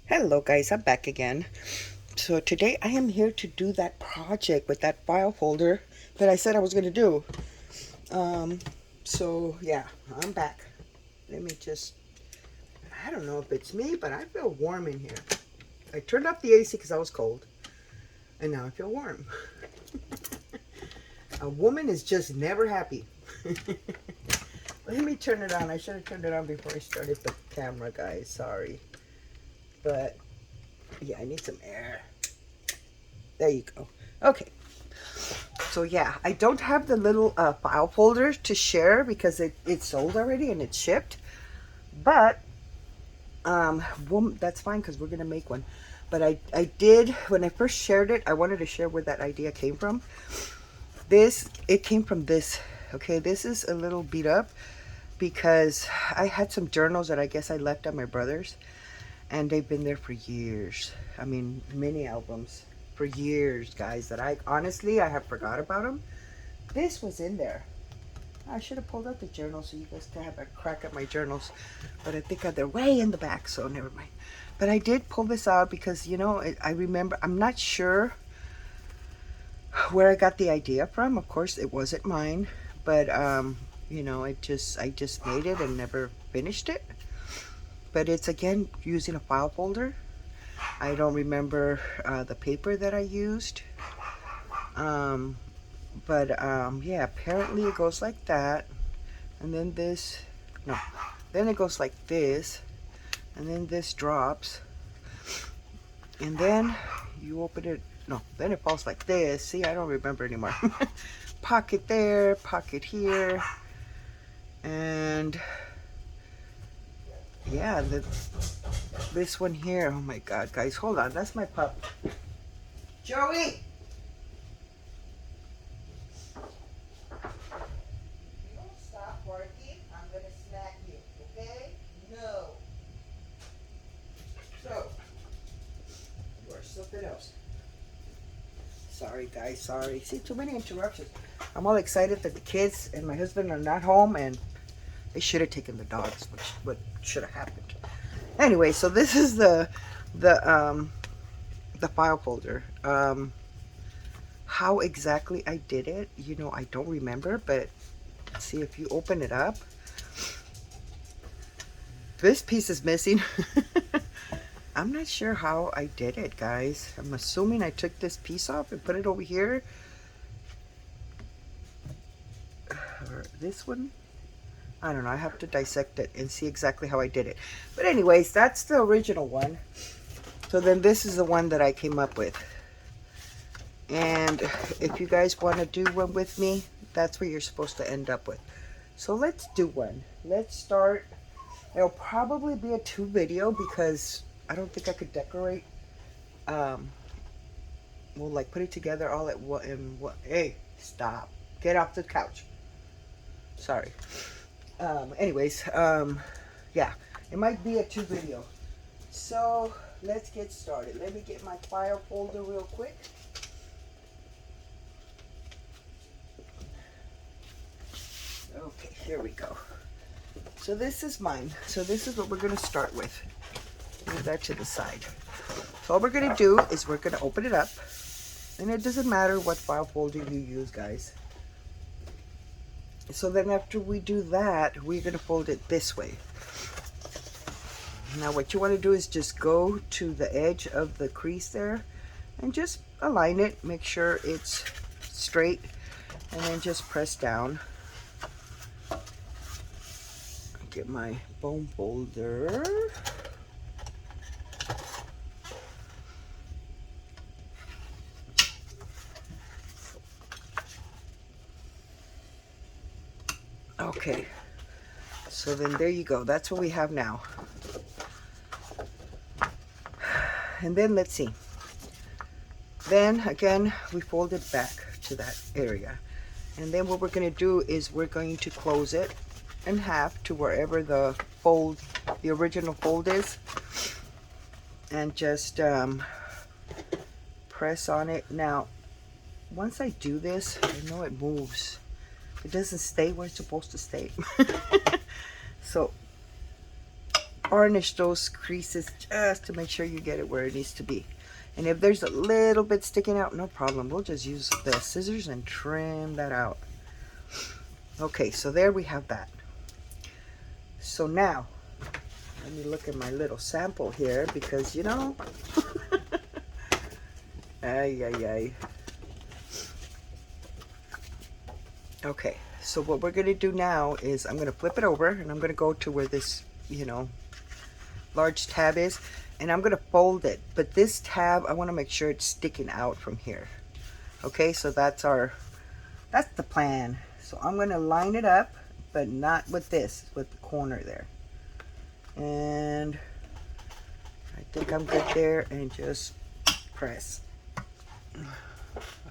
Hello guys, I'm back again. So today I am here to do that project with that file folder that I said I was going to do. Um, so yeah, I'm back. Let me just, I don't know if it's me, but I feel warm in here. I turned off the AC because I was cold, and now I feel warm. A woman is just never happy. Let me turn it on. I should have turned it on before I started the camera, guys. Sorry. But yeah, I need some air. There you go. Okay. So yeah, I don't have the little file folder to share because it's sold already and it's shipped. But that's fine because we're gonna make one. But I did, when I first shared it, I wanted to share where that idea came from. It came from this. Okay, this is a little beat up because I had some journals that I guess I left at my brother's, and they've been there for years. I mean, mini albums for years, guys, that I honestly I have forgot about them. This was in there. I should have pulled out the journals so you guys can have a crack at my journals, but I think they're way in the back, so never mind. But I did pull this out because, you know, I remember, I'm not sure where I got the idea from. Of course, it wasn't mine, but you know, I just made it and never finished it. But it's again using a file folder. I don't remember the paper that I used. Yeah, apparently it goes like that, and then this, no, then it goes like this, and then this drops, and then you open it, no, then it falls like this. See, I don't remember anymore. Pocket there, pocket here, and yeah, this one here. Oh my God, guys, hold on, that's my pup. Joey! Something else. Sorry guys, sorry. See, too many interruptions. I'm all excited that the kids and my husband are not home, and they should have taken the dogs, which what should have happened. Anyway, so this is the file folder. How exactly I did it, you know, I don't remember, but see, if you open it up, this piece is missing. I'm not sure how I did it, guys. I'm assuming I took this piece off and put it over here. Or this one. I don't know. I have to dissect it and see exactly how I did it. But anyways, that's the original one. So then this is the one that I came up with. And if you guys want to do one with me, that's what you're supposed to end up with. So let's do one. Let's start. It'll probably be a 2 video because I don't think I could decorate. We'll like put it together all at one. Hey, stop! Get off the couch. Sorry. Anyways, yeah, it might be a 2 video. So let's get started. Let me get my file folder real quick. Okay, here we go. So this is mine. So this is what we're gonna start with. Move that to the side. So all we're gonna do is we're gonna open it up, and it doesn't matter what file folder you use, guys. So then after we do that, we're gonna fold it this way. Now what you want to do is just go to the edge of the crease there and just align it, make sure it's straight, and then just press down. Get my foam folder. Okay, so then there you go. That's what we have now. And then let's see. Then again, we fold it back to that area. And then what we're going to do is we're going to close it in half to wherever the original fold is. And just press on it. Now, once I do this, I know it moves. It doesn't stay where it's supposed to stay. So burnish those creases just to make sure you get it where it needs to be. And if there's a little bit sticking out, no problem. We'll just use the scissors and trim that out. Okay, so there we have that. So now, let me look at my little sample here because, you know, ay, ay, ay. Okay, so what we're going to do now is I'm going to flip it over and I'm going to go to where this, you know, large tab is, and I'm going to fold it. But this tab, I want to make sure it's sticking out from here. Okay, so that's the plan. So I'm going to line it up, but not with this, with the corner there. And I think I'm good there, and just press. I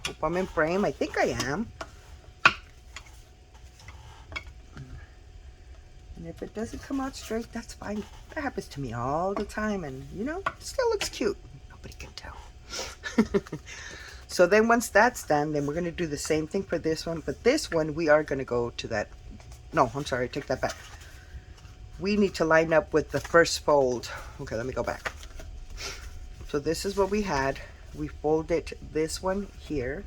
hope I'm in frame. I think I am. And if it doesn't come out straight, that's fine. That happens to me all the time, and you know, it still looks cute. Nobody can tell. So then once that's done, then we're going to do the same thing for this one. But this one, we are going to go to that. No, I'm sorry, take that back. We need to line up with the first fold. Okay, let me go back. So this is what we had. We folded this one here.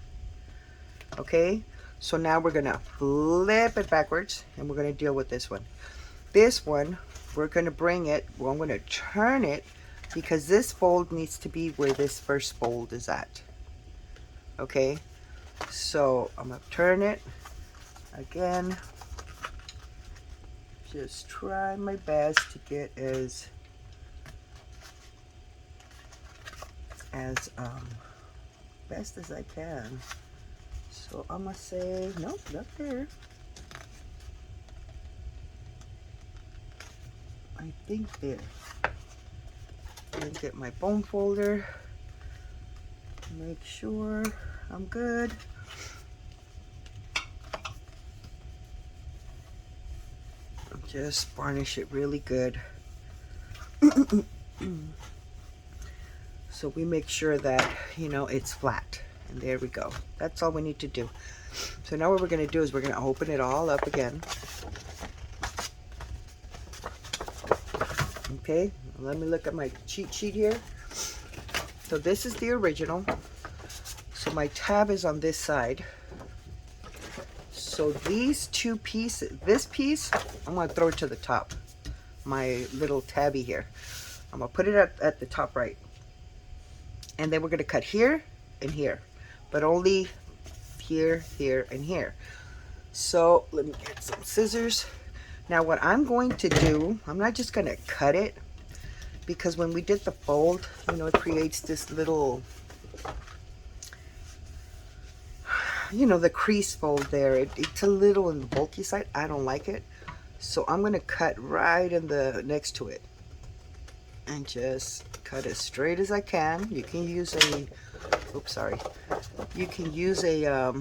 Okay, so now we're going to flip it backwards, and we're going to deal with this one. This one, we're going to bring it, well, I'm going to turn it because this fold needs to be where this first fold is at. Okay, so I'm going to turn it again. Just try my best to get as best as I can. So I'm going to say, nope, not there. I think there. And get my bone folder. Make sure I'm good. Just varnish it really good. So we make sure that, you know, it's flat. And there we go. That's all we need to do. So now what we're going to do is we're going to open it all up again. Okay, let me look at my cheat sheet here. So this is the original. So my tab is on this side. So these two pieces, this piece, I'm going to throw it to the top. My little tabby here. I'm going to put it at the top right. And then we're going to cut here and here. But only here, here, and here. So let me get some scissors. Now what I'm going to do, I'm not just going to cut it. Because when we did the fold, you know, it creates this little, you know, the crease fold there. It's a little on the bulky side. I don't like it. So I'm going to cut right in the next to it. And just cut as straight as I can. You can use a, oops, sorry. You can use a,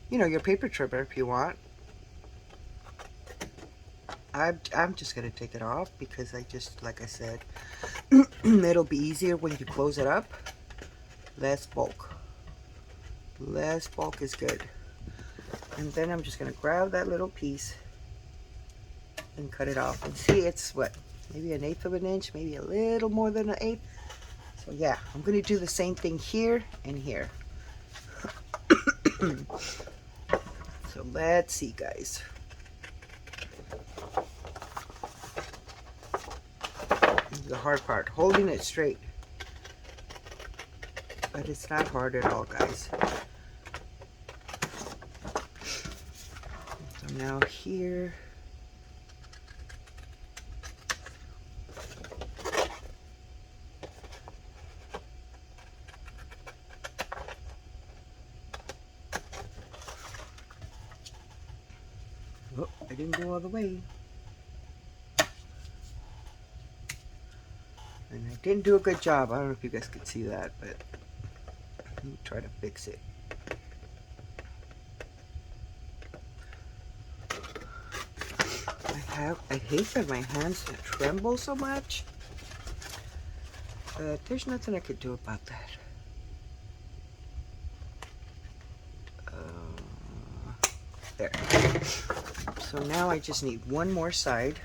you know, your paper trimmer if you want. I'm just going to take it off because I just, like I said, it'll be easier when you close it up. Less bulk. Less bulk is good. And then I'm just going to grab that little piece and cut it off. And see, it's what? Maybe 1/8 of an inch, maybe a little more than 1/8. So yeah, I'm going to do the same thing here and here. So let's see, guys. This is the hard part, holding it straight. But it's not hard at all, guys. So now here. Oh, I didn't go all the way. And I didn't do a good job. I don't know if you guys could see that, but let me try to fix it. I hate that my hands tremble so much, but there's nothing I could do about that. There. So now I just need one more side.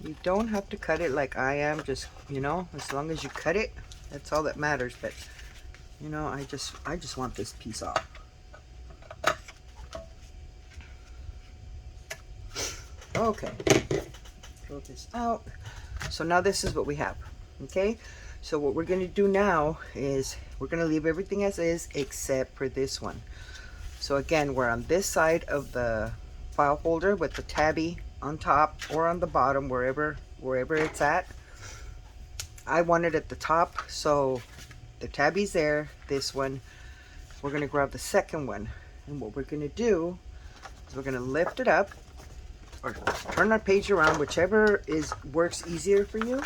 You don't have to cut it like I am, just, you know, as long as you cut it, that's all that matters. But, you know, I just want this piece off. Okay, throw this out. So now this is what we have. Okay, so what we're going to do now is we're going to leave everything as is except for this one. So again, we're on this side of the file holder with the tabby on top or on the bottom, wherever it's at. I want it at the top, so the tabby's there. This one, we're going to grab the second one, and what we're going to do is we're going to lift it up or turn our page around, whichever works easier for you,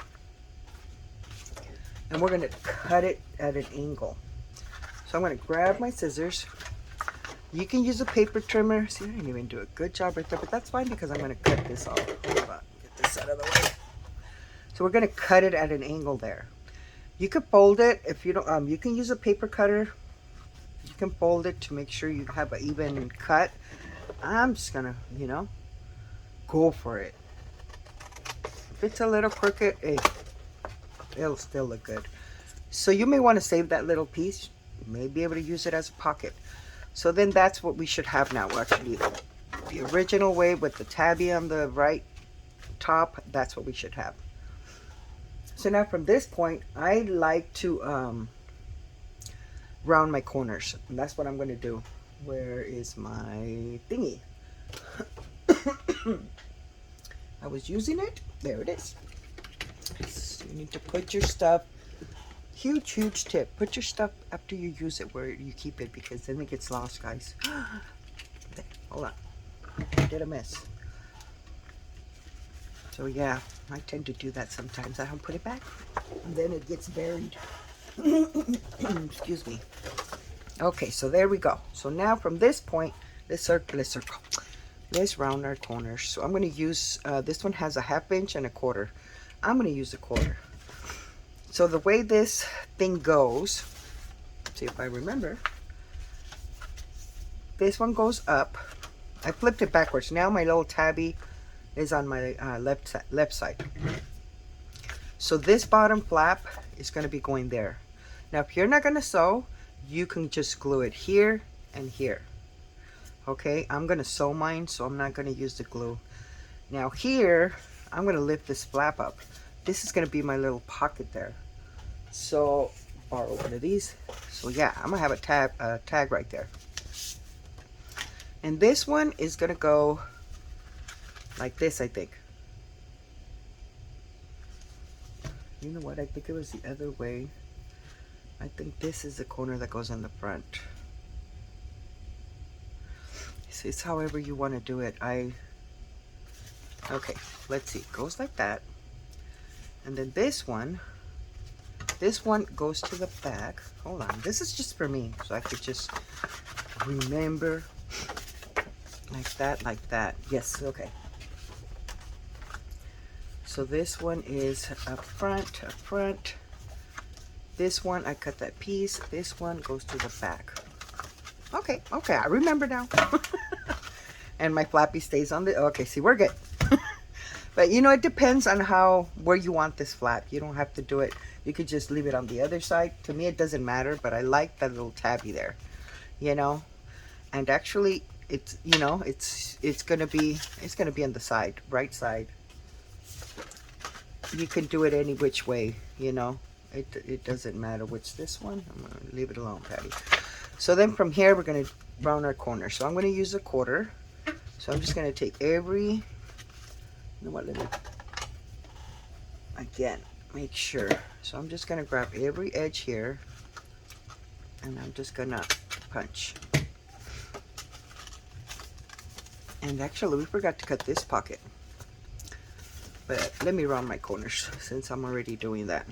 and we're going to cut it at an angle. So I'm going to grab my scissors. You can use a paper trimmer. See, I didn't even do a good job right there, but that's fine because I'm going to cut this off. Hold on, get this out of the way. So we're going to cut it at an angle there. You could fold it if you don't. You can use a paper cutter. You can fold it to make sure you have an even cut. I'm just gonna, you know, go for it. If it's a little crooked, hey, it'll still look good. So you may want to save that little piece. You may be able to use it as a pocket. So then that's what we should have now. Actually, the original way with the tabby on the right top, that's what we should have. So now from this point, I like to round my corners. And that's what I'm going to do. Where is my thingy? I was using it. There it is. So you need to put your stuff. Huge tip. Put your stuff after you use it where you keep it, because then it gets lost, guys. Hold on. I did a mess. So yeah, I tend to do that sometimes. I don't put it back, and then it gets buried. Excuse me. Okay, so there we go. So now from this point, let's round our corners. So I'm going to use, this one has a 1/2 inch and a 1/4. I'm going to use a 1/4. So the way this thing goes, see if I remember, this one goes up. I flipped it backwards. Now my little tabby is on my left side. So this bottom flap is going to be going there. Now if you're not going to sew, you can just glue it here and here. Okay, I'm going to sew mine, so I'm not going to use the glue. Now here, I'm going to lift this flap up. This is going to be my little pocket there. So borrow one of these. So yeah, I'm going to have a tag right there. And this one is going to go like this, I think. You know what? I think it was the other way. I think this is the corner that goes in the front. So it's however you want to do it. Okay, let's see. It goes like that. And then this one goes to the back. Hold on. This is just for me, so I could just remember. Like that. Yes, okay. So this one is up front. This one, I cut that piece. This one goes to the back. Okay, I remember now. And my flappy stays on the, okay, see, we're good. But you know, it depends on where you want this flap. You don't have to do it. You could just leave it on the other side. To me, it doesn't matter, but I like that little tabby there, you know. And actually, it's, you know, it's gonna be on the side, right side. You can do it any which way, you know. It doesn't matter which. This one, I'm gonna leave it alone, Patty. So then from here, we're gonna round our corner. So I'm gonna use a 1/4. So I'm just gonna take every, you know what, let me, again, make sure. So I'm just gonna grab every edge here, and I'm just gonna punch. And actually, we forgot to cut this pocket. But let me round my corners since I'm already doing that.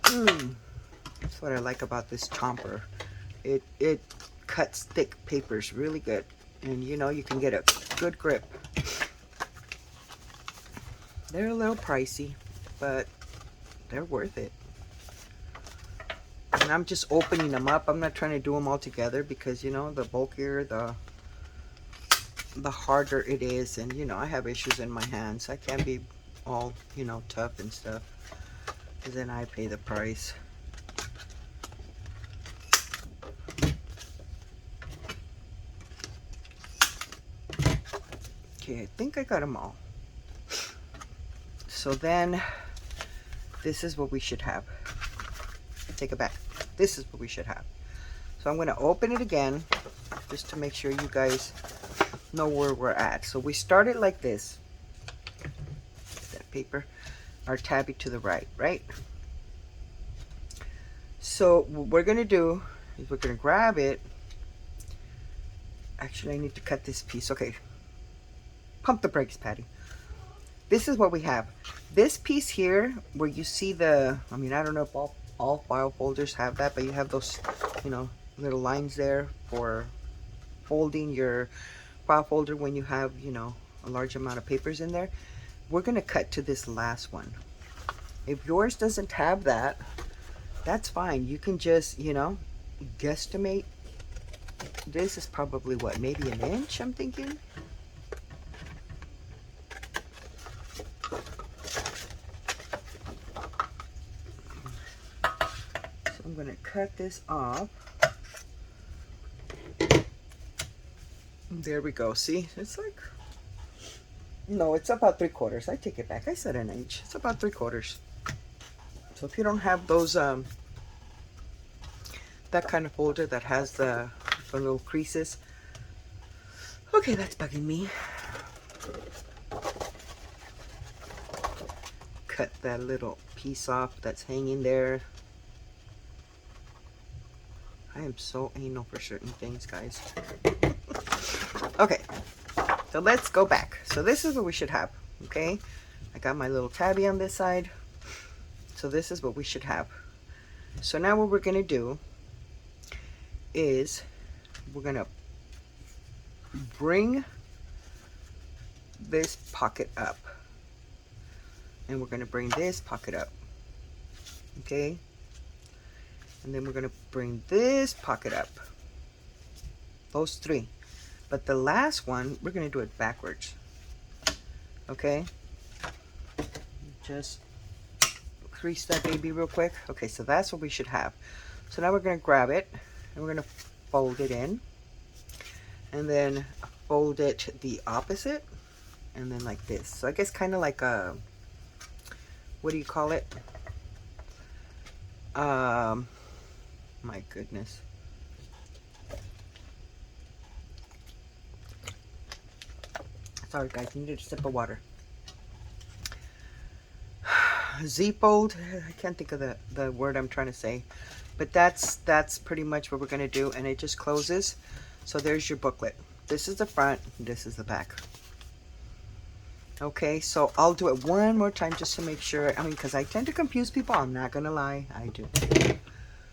That's what I like about this chomper. It cuts thick papers really good, and you know, you can get a good grip. They're a little pricey, but they're worth it. And I'm just opening them up. I'm not trying to do them all together because, you know, the bulkier the harder it is. And you know, I have issues in my hands. I can't be all, you know, tough and stuff, because then I pay the price. Okay, I think I got them all. So then this is what we should have. Take it back. This is what we should have. So I'm going to open it again just to make sure you guys know where we're at. So we started like this. That paper, our tabby to the right, right? So what we're going to do is we're going to grab it. Actually, I need to cut this piece. Okay. Pump the brakes, Patty. This is what we have. This piece here, where you see the, I mean, I don't know if all file folders have that, but you have those, you know, little lines there for folding your file folder when you have, you know, a large amount of papers in there. We're going to cut to this last one. If yours doesn't have that, that's fine. You can just, you know, guesstimate. This is probably what, maybe an inch, I'm thinking. I'm going to cut this off. There we go. See, it's like, no, it's about 3/4. I take it back. I said an inch. It's about 3/4. So if you don't have those, that kind of folder that has the little creases. Okay, that's bugging me. Cut that little piece off that's hanging there. I am so anal for certain things, guys. Okay, so let's go back. So this is what we should have, okay? I got my little tabby on this side. So this is what we should have. So now what we're gonna do is we're gonna bring this pocket up. And we're gonna bring this pocket up, okay? And then we're going to bring this pocket up. Those three. But the last one, we're going to do it backwards. Okay? Just crease that baby real quick. Okay, so that's what we should have. So now we're going to grab it and we're going to fold it in. And then fold it the opposite. And then like this. So I guess kind of like a, what do you call it? My goodness. Sorry guys, I needed a sip of water. Z-fold, I can't think of the word I'm trying to say. But that's pretty much what we're going to do. And it just closes. So there's your booklet. This is the front, this is the back. Okay, so I'll do it one more time just to make sure. I mean, because I tend to confuse people. I'm not going to lie. I do.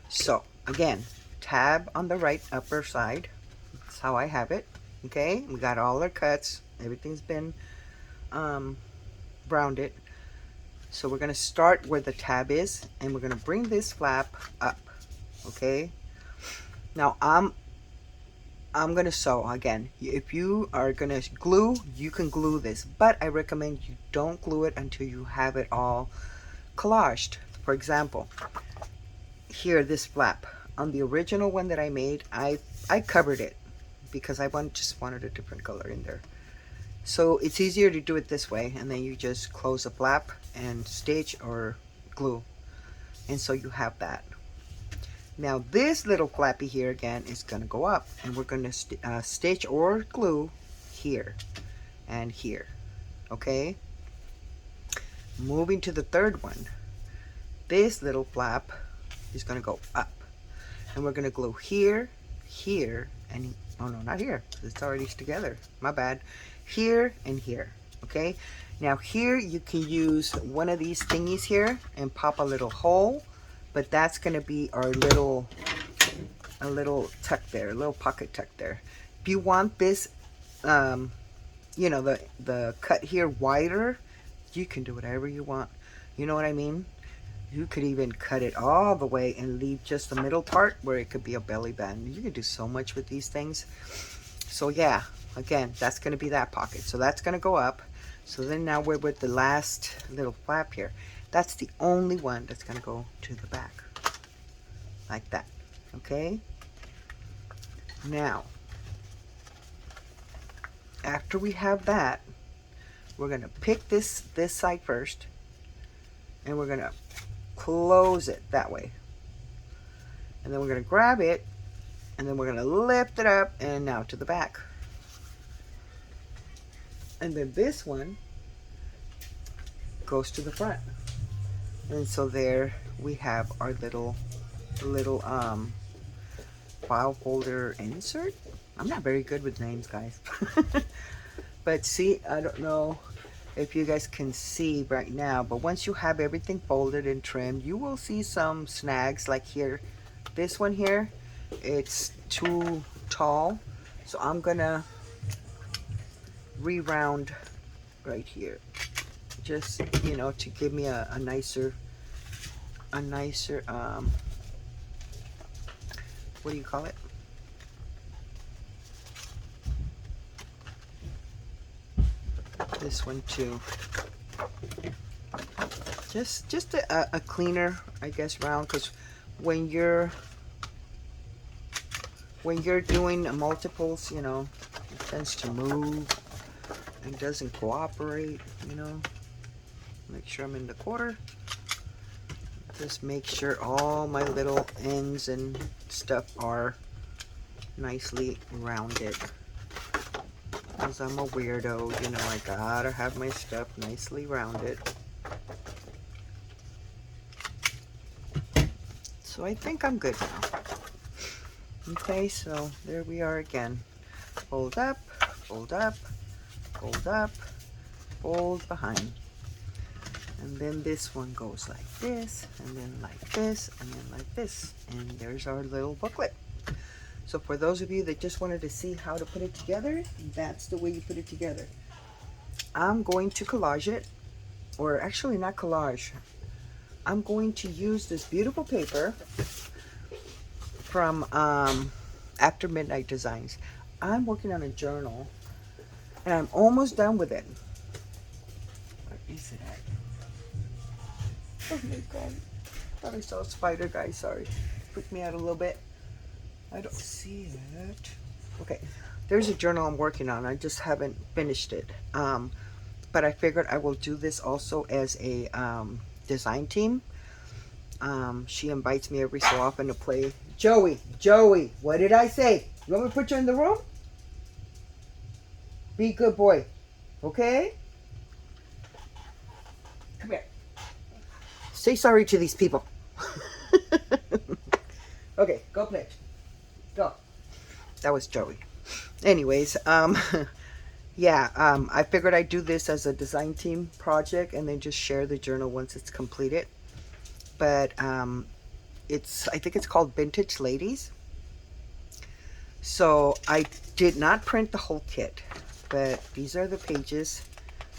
So, again, tab on the right upper side. That's how I have it. Okay, we got all our cuts. Everything's been rounded. So we're going to start where the tab is. And we're going to bring this flap up. Okay. Now, I'm going to sew again. If you are going to glue, you can glue this. But I recommend you don't glue it until you have it all collaged. For example, here, this flap. On the original one that I made, I covered it because I just wanted a different color in there. So it's easier to do it this way, and then you just close the flap and stitch or glue. And so you have that. Now this little flappy here again is going to go up, and we're going to stitch or glue here and here. Okay? Moving to the third one. This little flap is going to go up. And we're going to glue here, here, and, oh no, not here. It's already together. My bad. Here and here. Okay? Now here you can use one of these thingies here and pop a little hole. But that's going to be our little, a little tuck there, a little pocket tuck there. If you want this, you know, the cut here wider, you can do whatever you want. You know what I mean? You could even cut it all the way and leave just the middle part where it could be a belly band. You can do so much with these things. So yeah, again, that's going to be that pocket. So that's going to go up. So then now we're with the last little flap here. That's the only one that's going to go to the back. Like that. Okay? Now, after we have that, we're going to pick this side first. And we're going to close it that way. And then we're going to grab it. And then we're going to lift it up and now to the back. And then this one goes to the front. And so there we have our little file folder insert. I'm not very good with names, guys. But see, I don't know if you guys can see right now, but once you have everything folded and trimmed, you will see some snags like here. This one here, it's too tall, so I'm gonna re-round right here, just, you know, to give me a nicer what do you call it? This one too. Just a cleaner, I guess, round, because when you're doing multiples, you know, it tends to move and doesn't cooperate, you know. Make sure I'm in the quarter. Just make sure all my little ends and stuff are nicely rounded. Because I'm a weirdo, you know, I gotta have my stuff nicely rounded. So I think I'm good now. Okay, so there we are again. Fold up, fold up, fold up, fold behind. And then this one goes like this, and then like this, and then like this. And there's our little booklet. So for those of you that just wanted to see how to put it together, that's the way you put it together. I'm going to collage it, or actually not collage. I'm going to use this beautiful paper from After Midnight Designs. I'm working on a journal, and I'm almost done with it. Where is it at? Oh my god. Thought I saw a spider, guys. Sorry. Freaked me out a little bit. I don't see it. Okay. There's a journal I'm working on. I just haven't finished it. But I figured I will do this also as a design team. She invites me every so often to play. Joey, what did I say? You want me to put you in the room? Be a good boy. Okay? Come here. Say sorry to these people. Okay, go play. Go. That was Joey. Anyways, yeah, I figured I'd do this as a design team project and then just share the journal once it's completed. But I think it's called Vintage Ladies. So I did not print the whole kit, but these are the pages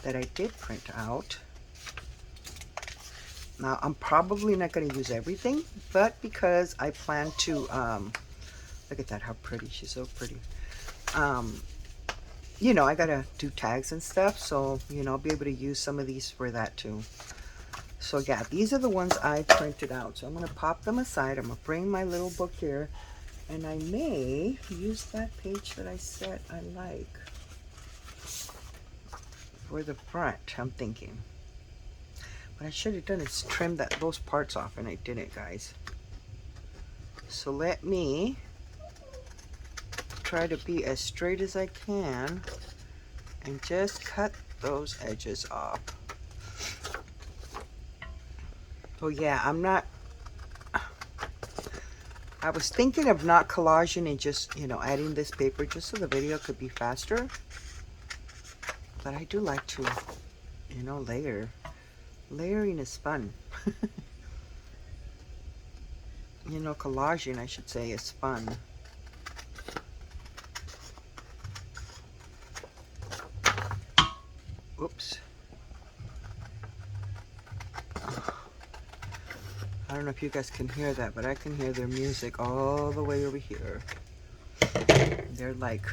that I did print out. Now, I'm probably not going to use everything, but because I plan to, look at that, how pretty, she's so pretty. You know, I got to do tags and stuff, so, you know, I'll be able to use some of these for that too. So yeah, these are the ones I printed out. So I'm going to pop them aside. I'm going to bring my little book here, and I may use that page that I said I like for the front, I'm thinking. What I should have done is trim those parts off, and I didn't, guys. So let me try to be as straight as I can and just cut those edges off. So yeah, I was thinking of not collaging and just, you know, adding this paper just so the video could be faster. But I do like to, you know, layer. Layering is fun. You know, collaging, I should say, is fun. Oops. I don't know if you guys can hear that, but I can hear their music all the way over here. They're like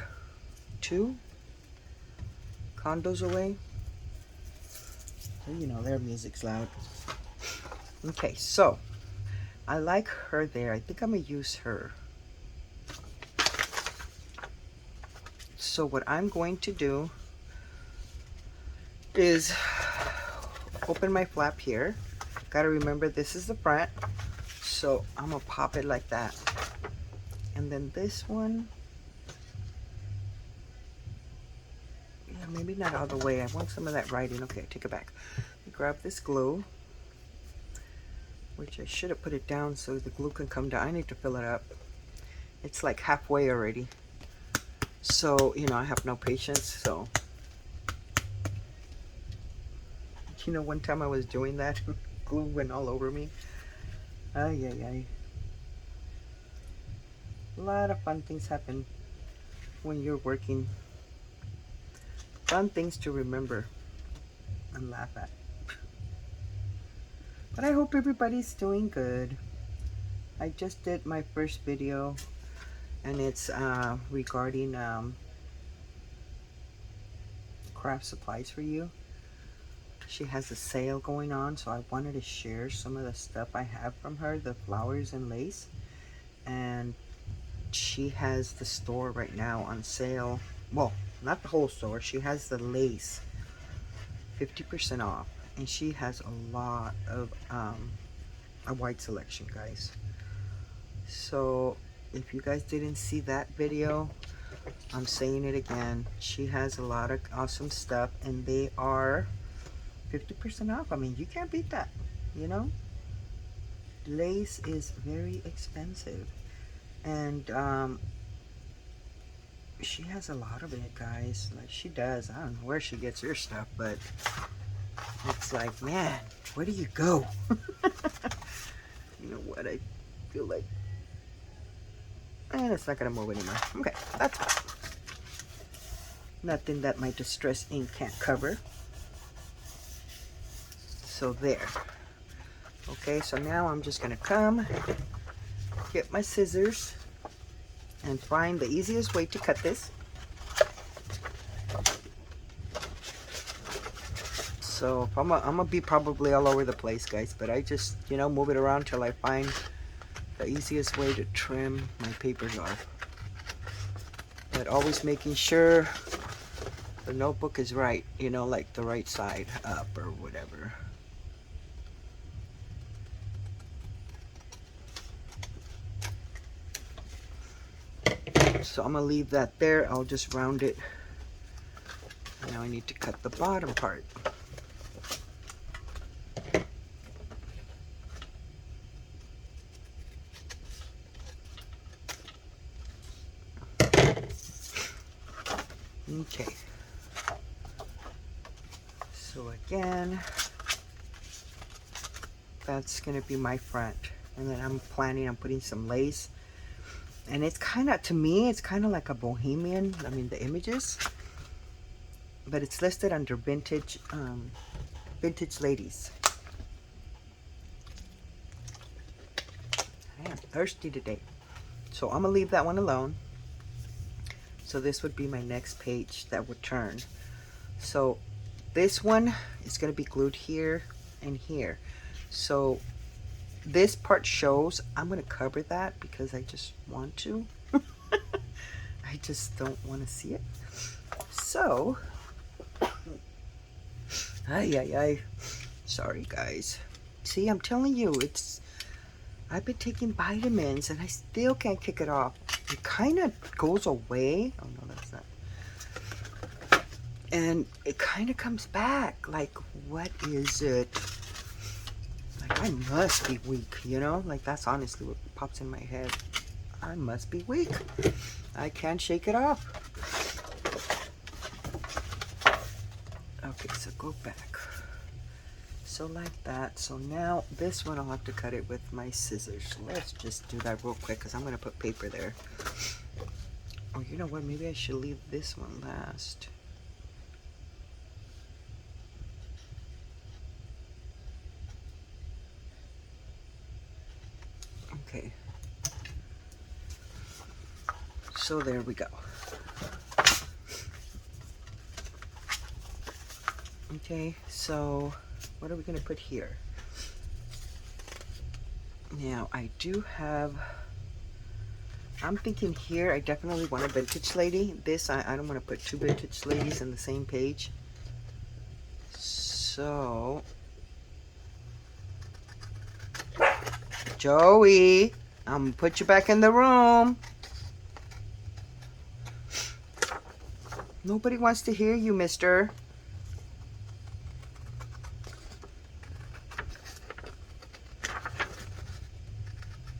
2 condos away. So, you know, their music's loud. Okay, so I like her there. I think I'm gonna use her. So what I'm going to do is open my flap here. Gotta remember this is the front, so I'm gonna pop it like that. And then this one, yeah, maybe not all the way. I want some of that writing. Okay, take it back. Grab this glue, which I should have put it down so the glue can come down. I need to fill it up. It's like halfway already. So, you know, I have no patience, so. You know, one time I was doing that, glue went all over me. Ay, ay, ay. A lot of fun things happen when you're working. Fun things to remember and laugh at. But I hope everybody's doing good. I just did my first video, and it's regarding craft supplies for you. She has a sale going on, so I wanted to share some of the stuff I have from her, the flowers and lace. And she has the store right now on sale. Well, not the whole store. She has the lace 50% off, and she has a lot of a wide selection, guys. So if you guys didn't see that video, I'm saying it again. She has a lot of awesome stuff, and they are 50% off. I mean, you can't beat that, you know. Lace is very expensive, and she has a lot of it, guys. Like, she does. I don't know where she gets her stuff, but it's like, man, where do you go? You know what, I feel like, and it's not gonna move anymore. Okay, that's fine. Nothing that my distress ink can't cover. So there. Okay, so now I'm just gonna come get my scissors and find the easiest way to cut this. So I'm gonna be probably all over the place, guys, but I just, you know, move it around till I find the easiest way to trim my papers off. But always making sure the notebook is right, you know, like the right side up or whatever. So I'm gonna leave that there. I'll just round it. Now I need to cut the bottom part. Okay. So again, that's gonna be my front, and then I'm planning on putting some lace. And it's kind of, to me, it's kind of like a bohemian. I mean, the images, but it's listed under vintage, vintage ladies. I am thirsty today, so I'm gonna leave that one alone. So this would be my next page that would turn. So this one is gonna be glued here and here. So this part shows. I'm gonna cover that because I just want to. I just don't want to see it. So, ay. Sorry, guys. See, I'm telling you, I've been taking vitamins and I still can't kick it off. It kind of goes away. Oh no, that's not. And it kind of comes back. Like, what is it? Like, I must be weak, you know? Like, that's honestly what pops in my head. I must be weak. I can't shake it off. Okay, so go back. So like that. So now this one I'll have to cut it with my scissors. So let's just do that real quick because I'm going to put paper there. Oh, you know what? Maybe I should leave this one last. Okay. So there we go. Okay, so what are we going to put here? Now, I do have, I'm thinking here, I definitely want a vintage lady. This, I don't want to put two vintage ladies in the same page. So, Joey, I'm going to put you back in the room. Nobody wants to hear you, mister.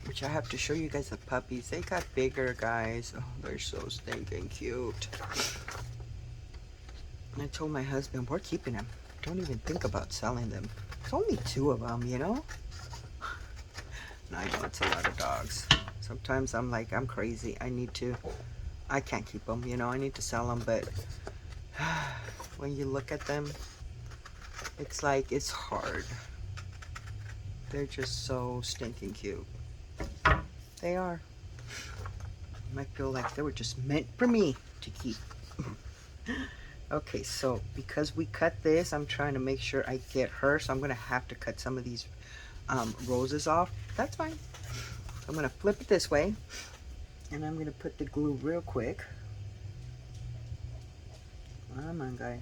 Which I have to show you guys the puppies. They got bigger, guys. Oh, they're so stinking cute. I told my husband, we're keeping them. Don't even think about selling them. It's only 2 of them, you know? And I know it's a lot of dogs. Sometimes I'm like, I'm crazy. I can't keep them, you know? I need to sell them, but when you look at them, it's like, it's hard. They're just so stinking cute. They are. You might feel like they were just meant for me to keep. Okay, so because we cut this, I'm trying to make sure I get her, so I'm going to have to cut some of these roses off. That's fine. I'm going to flip it this way, and I'm going to put the glue real quick. Come on, guy.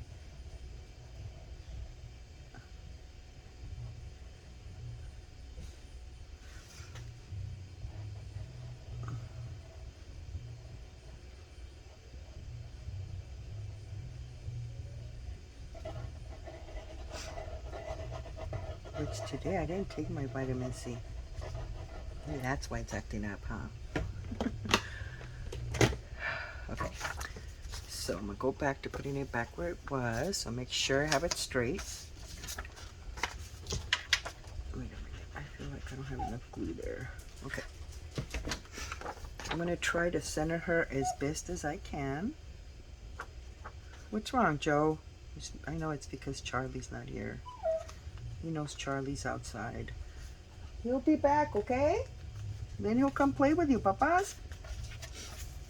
Which today I didn't take my vitamin C. Maybe that's why it's acting up, huh? Okay. So I'm going to go back to putting it back where it was. So make sure I have it straight. Wait a minute. I feel like I don't have enough glue there. Okay. I'm going to try to center her as best as I can. What's wrong, Joe? I know it's because Charlie's not here. He knows Charlie's outside. He'll be back, okay? Then he'll come play with you, papas.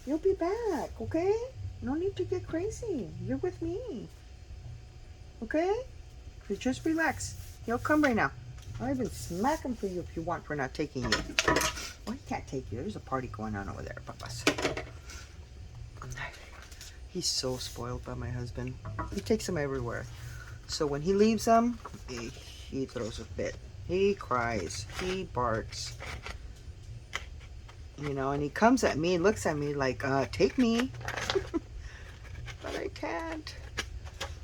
He'll be back, okay? No need to get crazy. You're with me. Okay? So just relax. He'll come right now. I'll even smack him for you if you want for not taking you. Well, he can't take you. There's a party going on over there, papas. He's so spoiled by my husband. He takes him everywhere. So when he leaves them, he throws a fit. He cries. He barks. You know, and he comes at me and looks at me like, take me. But I can't.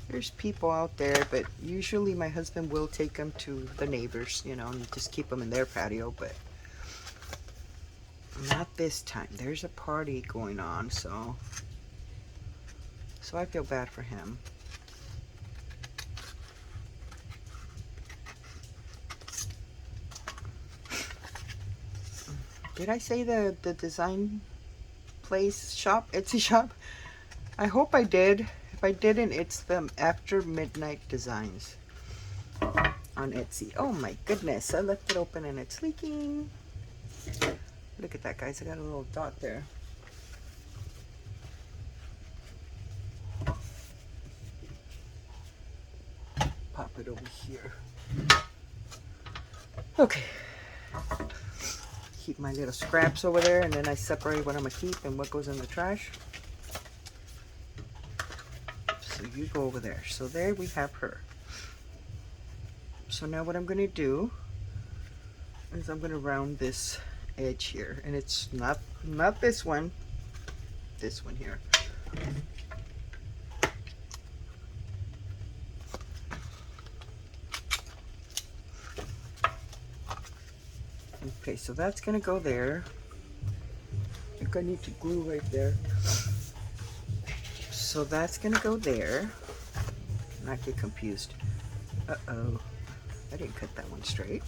There's people out there, but usually my husband will take them to the neighbors, you know, and just keep them in their patio, but not this time. There's a party going on, so I feel bad for him. Did I say the design place shop, Etsy shop? I hope I did. If I didn't, it's the After Midnight Designs on Etsy. Oh my goodness, I left it open and it's leaking. Look at that, guys. I got a little dot there. Pop it over here. Okay. Keep my little scraps over there, and then I separate what I'm gonna keep and what goes in the trash. So you go over there. So there we have her. So now what I'm gonna do is I'm gonna round this edge here, and it's not this one here. Okay, so that's gonna go there. I think I need to glue right there. So that's gonna go there. Not get confused. Uh-oh. I didn't cut that one straight.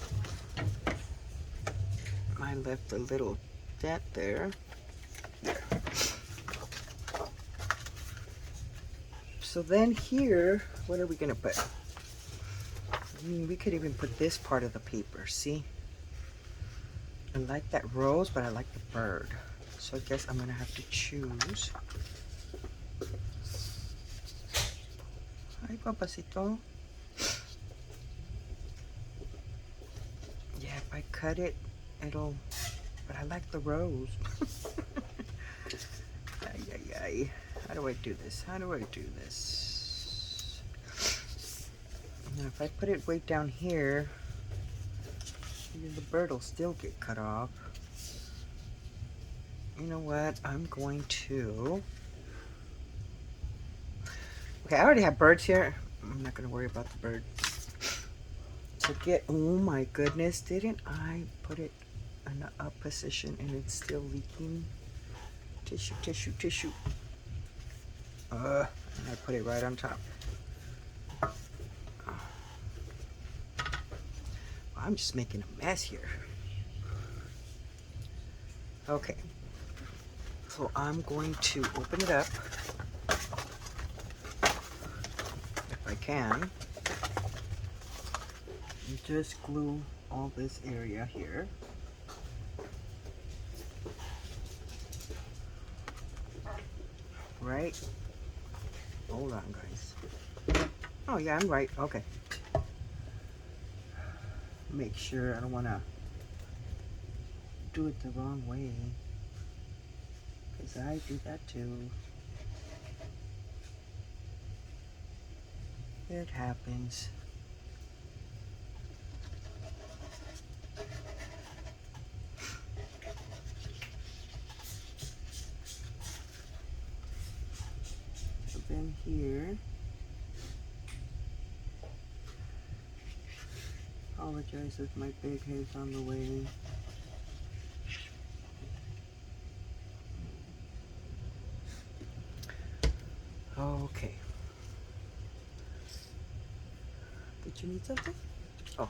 I left a little dent there. There. So then here, what are we gonna put? I mean, we could even put this part of the paper, see? I like that rose, but I like the bird. So I guess I'm gonna have to choose. Hi, papacito. cut it, it'll, but I like the rose. Ay, ay, ay. How do I do this? How do I do this? Now if I put it way down here, the bird will still get cut off. You know what? I'm going to... Okay, I already have birds here. I'm not going to worry about the bird. To get... Oh my goodness, didn't I put it in an up position and it's still leaking? Tissue, tissue, tissue. And I put it right on top. I'm just making a mess here. Okay. So I'm going to open it up, if I can, and just glue all this area here. Right? Hold on, guys. Oh yeah, I'm right. Okay. Make sure I don't want to do it the wrong way. Because I do that too. It happens. So then here, apologize if my big head's on the way. Okay. Did you need something? Oh,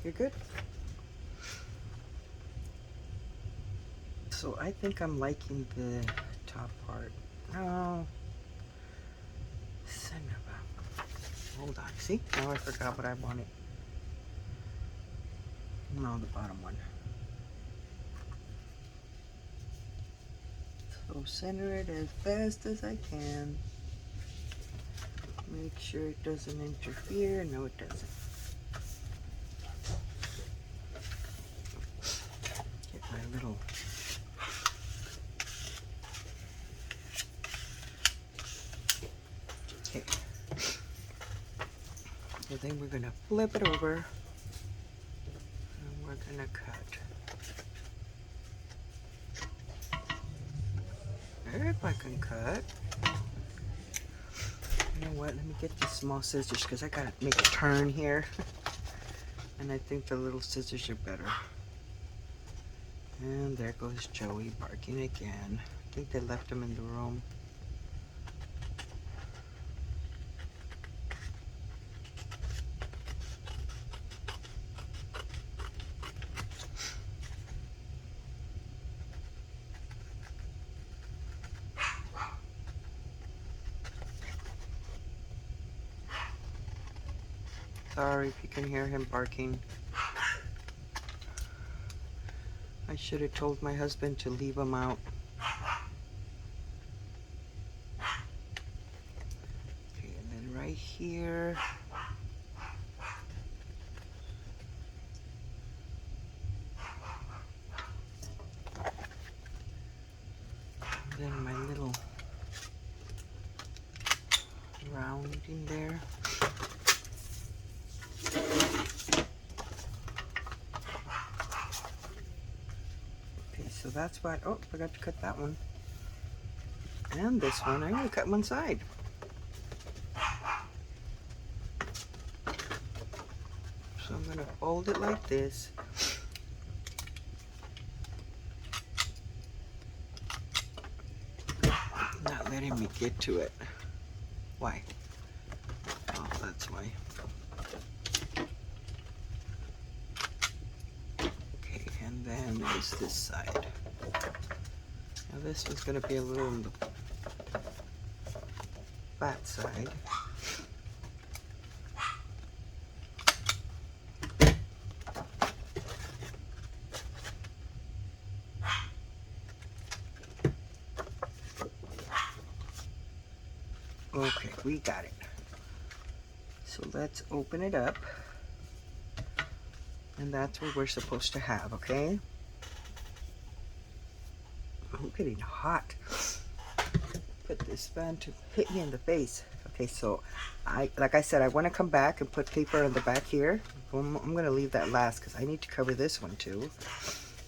you're good? So I think I'm liking the top part. No. Son of a... Hold on. See? Now I forgot what I wanted. No, the bottom one. So center it as fast as I can. Make sure it doesn't interfere. No, it doesn't. Get my little... Okay. So then we're going to flip it over. And we're going to cut. If I can cut. You know what, let me get the small scissors because I gotta make a turn here. And I think the little scissors are better. And there goes Joey barking again. I think they left him in the room. Sorry if you can hear him barking. I should have told my husband to leave him out. Okay, and then right here. And then my little rounding there. So that's what, oh, forgot to cut that one. And this one, I'm gonna cut one side. So I'm gonna fold it like this. Not letting me get to it. Why? Oh, that's why. Okay, and then there's this side. Now this one's going to be a little on the flat side. Okay, we got it. So let's open it up. And that's what we're supposed to have, okay? I'm getting hot. Put this fan to hit me in the face. Okay, so like I said, I want to come back and put paper on the back here. I'm going to leave that last because I need to cover this one too.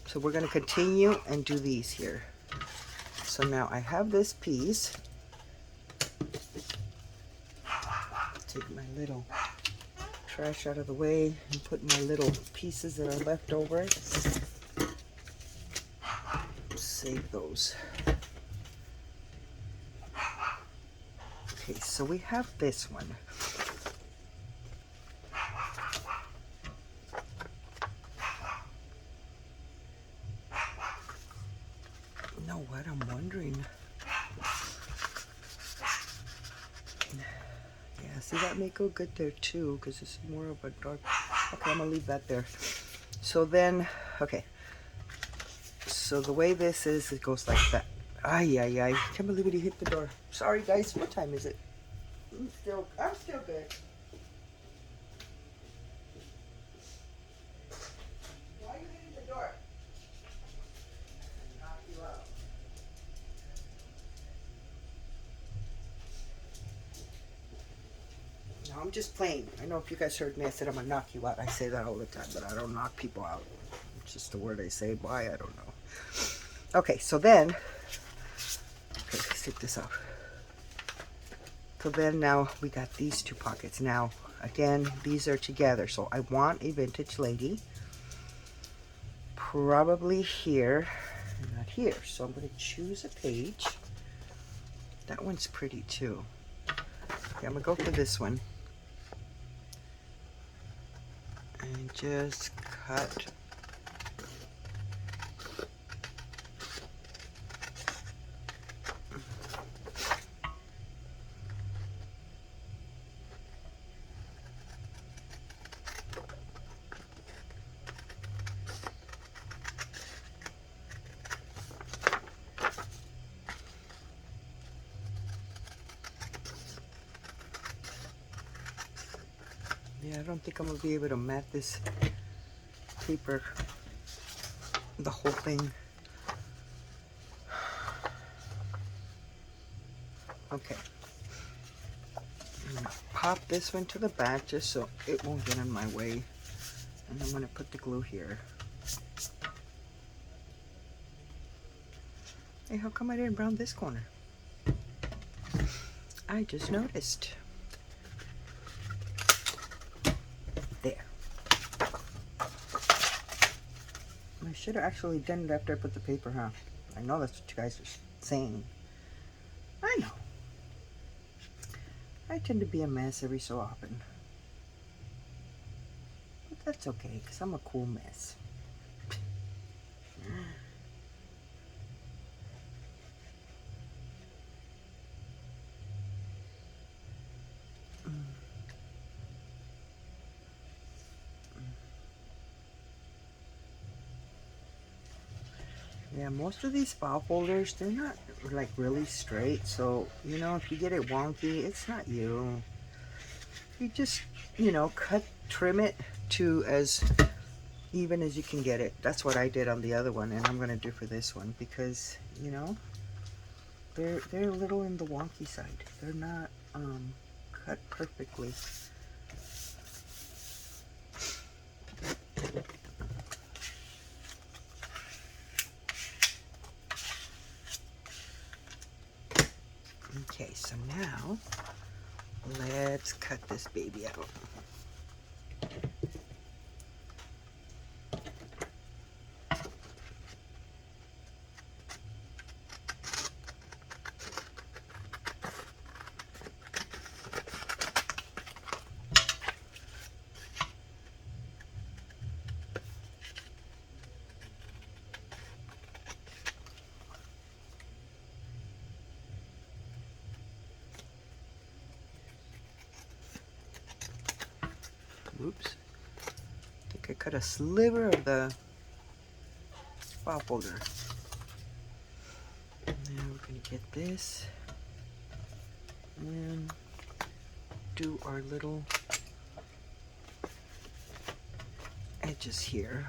So we're going to continue and do these here. So now I have this piece. Take my little trash out of the way and put my little pieces that are left over. Save those. Okay, so we have this one. You know what I'm wondering? Yeah, see, that may go good there too, because it's more of a dark. Okay, I'm gonna leave that there. So then, okay. So the way this is, it goes like that. Ay, ay, ay. Can't believe it, he hit the door. Sorry, guys. What time is it? I'm still good. Why are you hitting the door? Knock you out. No, I'm just playing. I know if you guys heard me, I said I'm gonna knock you out. I say that all the time, but I don't knock people out. It's just a word I say. Why? I don't know. Okay, so then, okay, let's take this off. So then now we got these two pockets. Now, again, these are together. So I want a vintage lady. Probably here, not here. So I'm going to choose a page. That one's pretty too. Okay, I'm going to go for this one. And just cut. Yeah, I don't think I'm going to be able to mat this paper, the whole thing. Okay. I'm going to pop this one to the back just so it won't get in my way. And I'm going to put the glue here. Hey, how come I didn't brown this corner? I just noticed. There. I should have actually done it after I put the paper, huh? I know that's what you guys are saying. I know. I tend to be a mess every so often. But that's okay, because I'm a cool mess. Yeah, most of these file folders, they're not like really straight. So, you know, if you get it wonky, it's not you. You just, you know, trim it to as even as you can get it. That's what I did on the other one, and I'm going to do for this one because, you know, they're a little in the wonky side. They're not cut perfectly. Okay, so now let's cut this baby out. Oops. I think I cut a sliver of the file folder. Now we're going to get this and do our little edges here.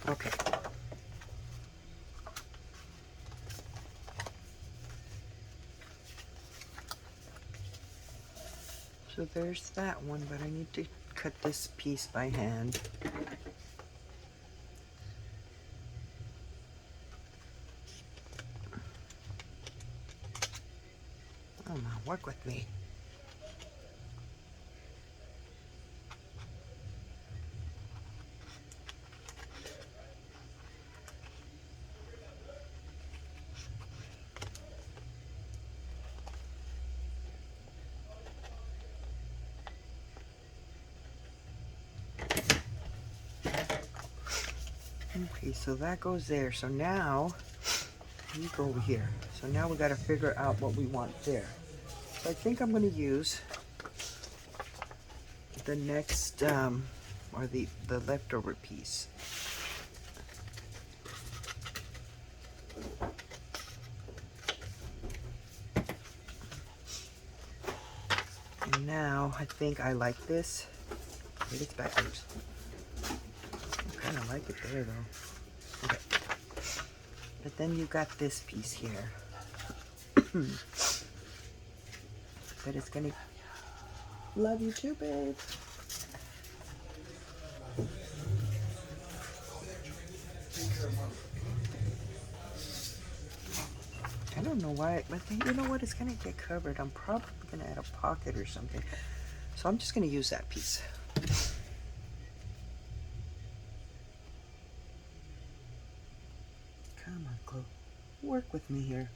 Okay. So there's that one, but I need to cut this piece by hand. Oh no, work with me. Okay, so that goes there. So now you go over here. So now we got to figure out what we want there. So I think I'm going to use the next or the leftover piece. And now I think I like this. Wait, it's backwards. I kind of like it there though. Okay. But then you got this piece here. But it's gonna love you too, babe. I don't know why, but then, you know what? It's gonna get covered. I'm probably gonna add a pocket or something. So I'm just gonna use that piece. Come on, Chloe. Work with me here.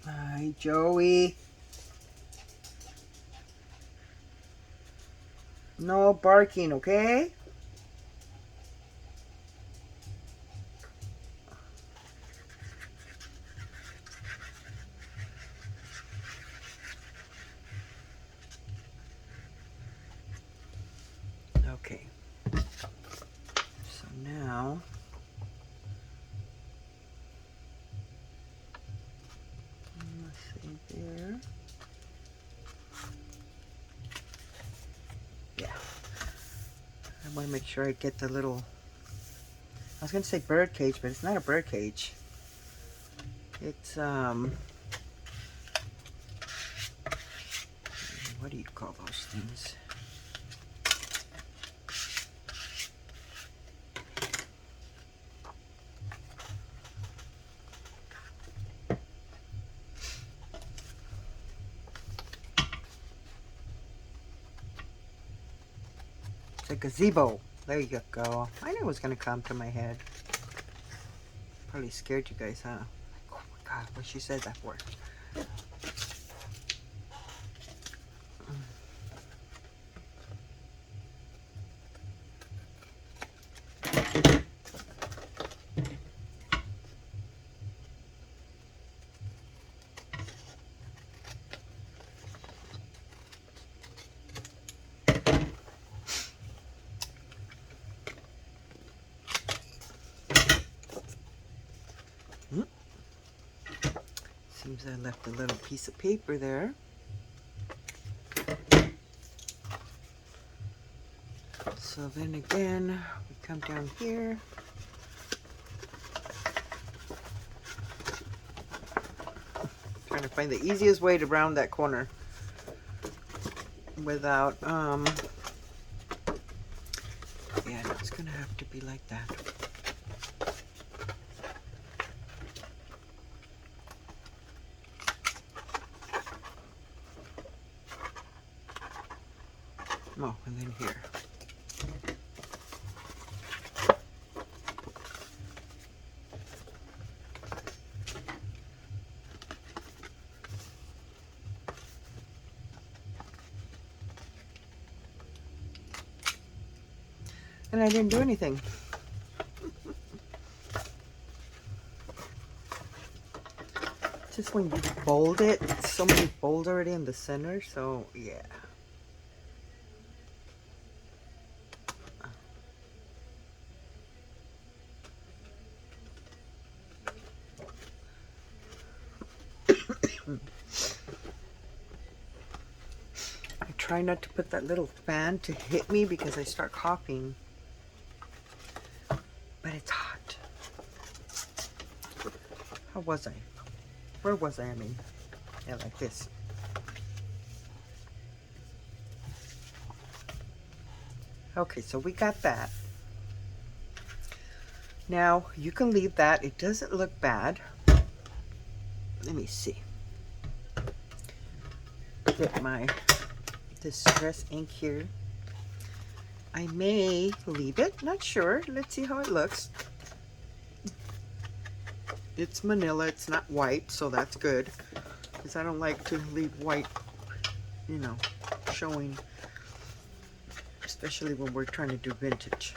Hi, Joey. No barking, okay? Okay. So now let's see there. Yeah. I want to make sure I get the little, I was going to say bird cage, but it's not a bird cage. It's, what do you call those things? It's a gazebo. There you go. I knew it was going to come to my head. Probably scared you guys, huh? Oh my God, what she said that for? Seems I left a little piece of paper there. So then again, we come down here. Trying to find the easiest way to round that corner without, yeah, no, it's gonna have to be like that. Oh, and then here. And I didn't do anything. just when you fold it, so many folds already in the center, so yeah. I try not to put that little fan to hit me because I start coughing. But it's hot. How was I? Where was I? I mean, yeah, like this. Okay, so we got that. Now, you can leave that. It doesn't look bad. Let me see. Get my distress ink here. I may leave it. Not sure. Let's see how it looks. It's manila. It's not white, so that's good. Because I don't like to leave white, you know, showing. Especially when we're trying to do vintage.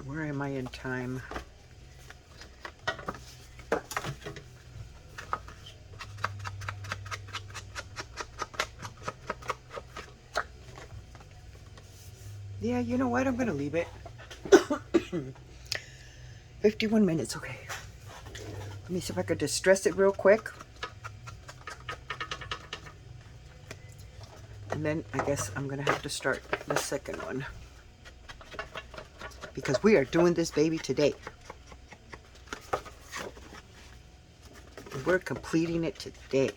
Where am I in time? Yeah, you know what? I'm going to leave it. 51 minutes, okay. Let me see if I could distress it real quick. And then I guess I'm going to have to start the second one. Because we are doing this baby today. We're completing it today.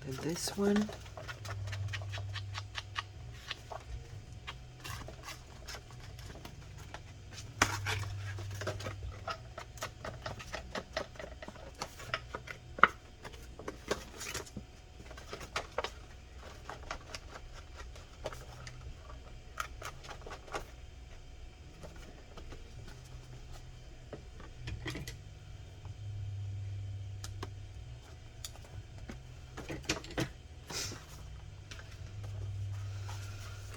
And this one.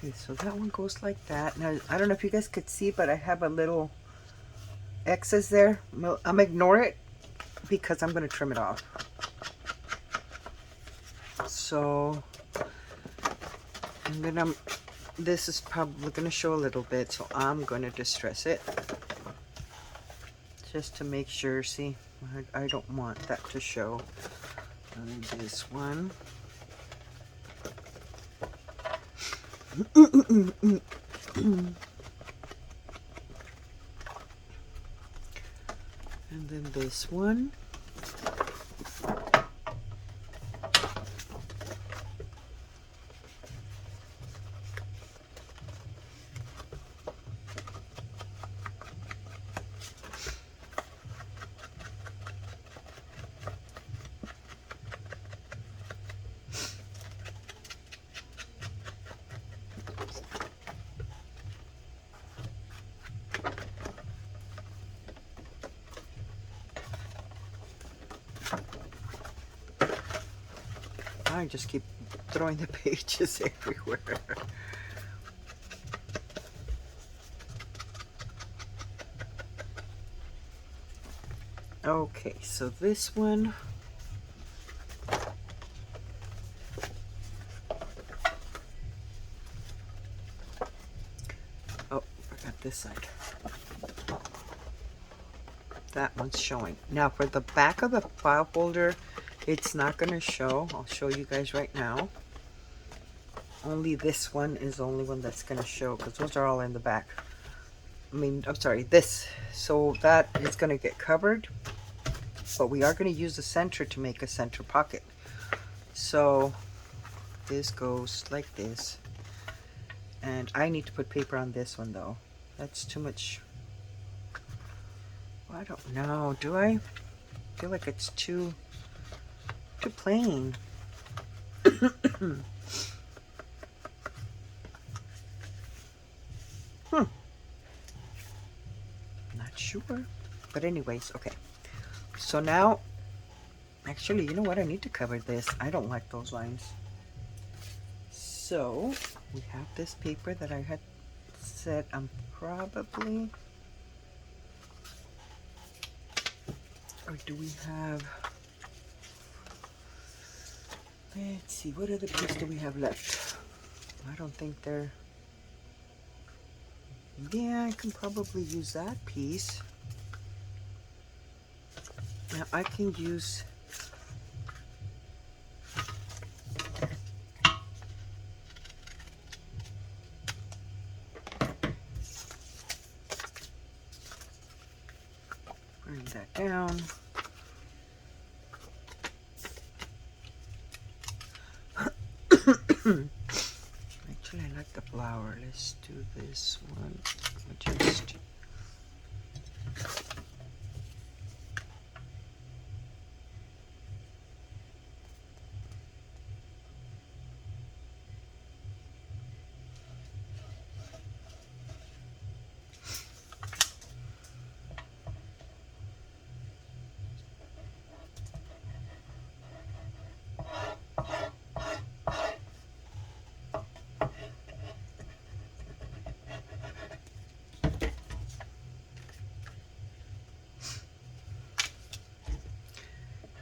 Okay, so that one goes like that. Now, I don't know if you guys could see, but I have a little excess there. I'm gonna ignore it because I'm going to trim it off. So, and then this is probably going to show a little bit, so I'm going to distress it. Just to make sure, see, I don't want that to show. And this one. And then this one. I just keep throwing the pages everywhere. Okay, so this one. Oh, forgot this side. That one's showing. Now for the back of the file folder, it's not going to show. I'll show you guys right now. Only this one is the only one that's going to show because those are all in the back. I mean, I'm sorry, this. So that is going to get covered. But we are going to use the center to make a center pocket. So this goes like this. And I need to put paper on this one though. That's too much. Well, I don't know. Do I feel like it's too plain? Not sure. But anyways, okay. So now, actually, you know what? I need to cover this. I don't like those lines. So, we have this paper that I had said I'm probably, or do we have, let's see, what other piece do we have left? I don't think they're, yeah, I can probably use that piece. Now I can use, bring that down. Actually, I like the flower. Let's do this one. Just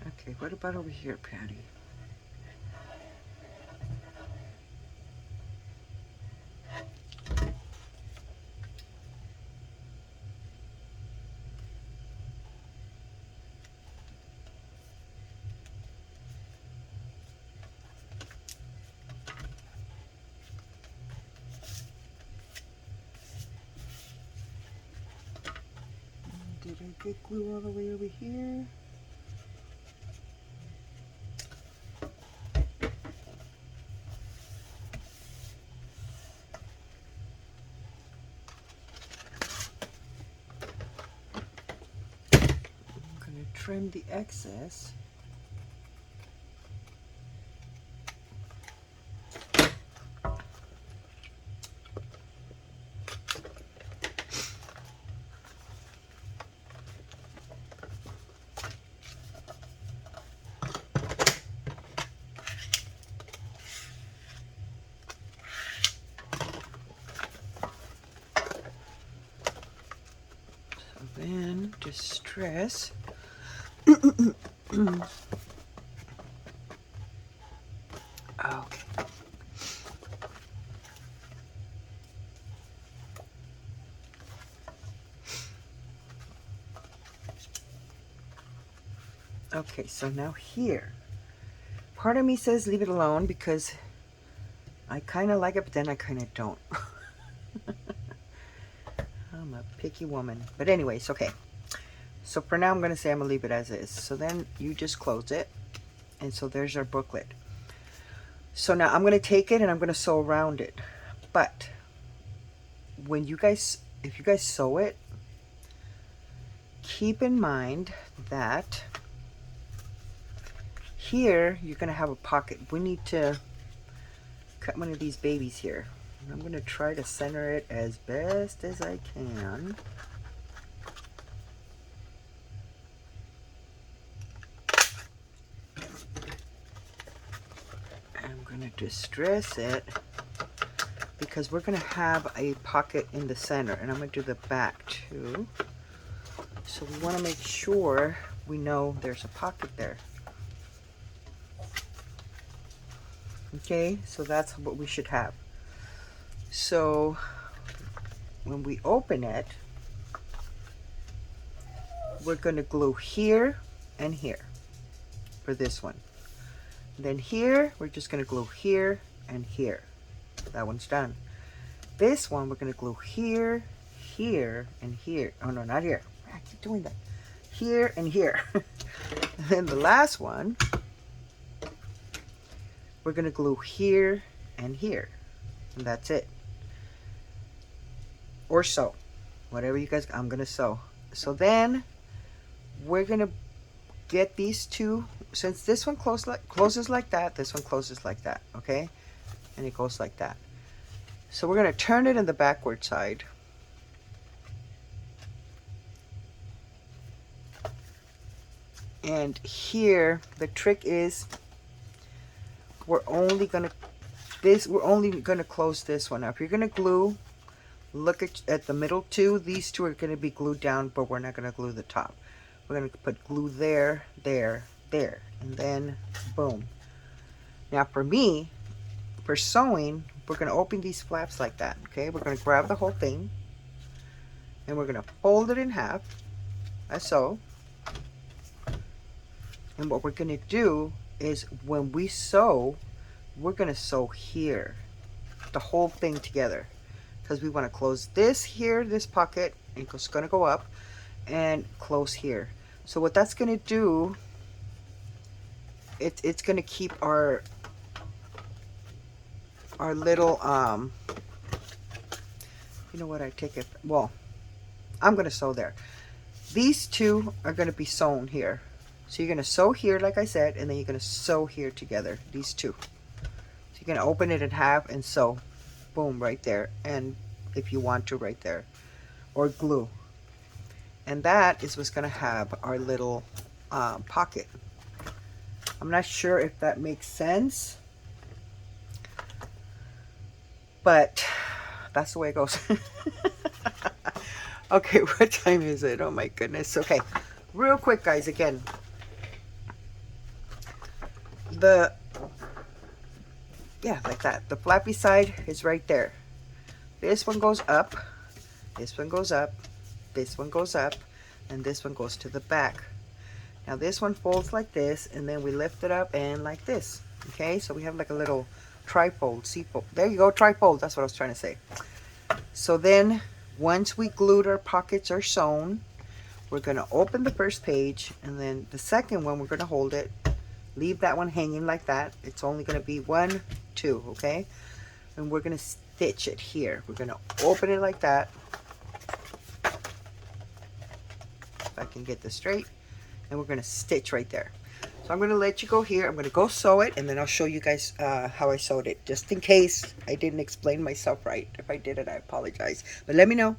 okay, what about over here, Patty? Did I get glue all the way over here? I'm gonna trim the excess. Then distress. Okay. Okay, so now here, part of me says leave it alone because I kind of like it, but then I kind of don't. I'm a picky woman. But anyways, okay. So for now, I'm going to say I'm going to leave it as is. So then you just close it. And so there's our booklet. So now I'm going to take it and I'm going to sew around it. But when you guys, if you guys sew it, keep in mind that here you're going to have a pocket. We need to cut one of these babies here. And I'm going to try to center it as best as I can. I'm going to distress it because we're going to have a pocket in the center, and I'm going to do the back too. So we want to make sure we know there's a pocket there. Okay, so that's what we should have. So when we open it, we're going to glue here and here for this one. Then here, we're just going to glue here and here. That one's done. This one, we're going to glue here, here, and here. Oh, no, not here. I keep doing that. Here and here. And then the last one, we're going to glue here and here. And that's it. Or sew. Whatever you guys, I'm going to sew. So then, we're going to get these two. Since this one closes like that, this one closes like that, okay? And it goes like that. So we're going to turn it in the backward side. And here, the trick is we're only going to, this, we're only going to close this one up. You're going to glue, look at the middle two. These two are going to be glued down, but we're not going to glue the top. We're going to put glue there, there, there, and then boom. Now for me, for sewing, we're going to open these flaps like that, okay? We're going to grab the whole thing, and we're going to fold it in half, like so. And what we're going to do is when we sew, we're going to sew here, the whole thing together, because we want to close this here, this pocket, and it's going to go up and close here. So what that's going to do, it's going to keep our little, you know what, I take it, well, I'm going to sew there. These two are going to be sewn here. So you're going to sew here, like I said, and then you're going to sew here together, these two. So you're going to open it in half and sew. Boom, right there. And if you want to, right there. Or glue. And that is what's going to have our little pocket. I'm not sure if that makes sense, but that's the way it goes. Okay, what time is it? Oh my goodness. Okay, real quick, guys, again. Yeah, like that. The flappy side is right there. This one goes up, this one goes up, this one goes up, and this one goes to the back. Now this one folds like this, and then we lift it up and like this. Okay, so we have like a little trifold, C-fold. There you go, trifold. That's what I was trying to say. So then, once we glued our pockets are sewn, we're going to open the first page, and then the second one, we're going to hold it. Leave that one hanging like that. It's only going to be 1, 2, okay? And we're going to stitch it here. We're going to open it like that. If I can get this straight. And we're going to stitch right there. So I'm going to let you go here. I'm going to go sew it, and then I'll show you guys how I sewed it, just in case I didn't explain myself right. If I did it, I apologize. But let me know.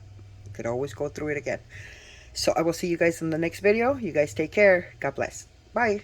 You could always go through it again. So I will see you guys in the next video. You guys take care. God bless. Bye.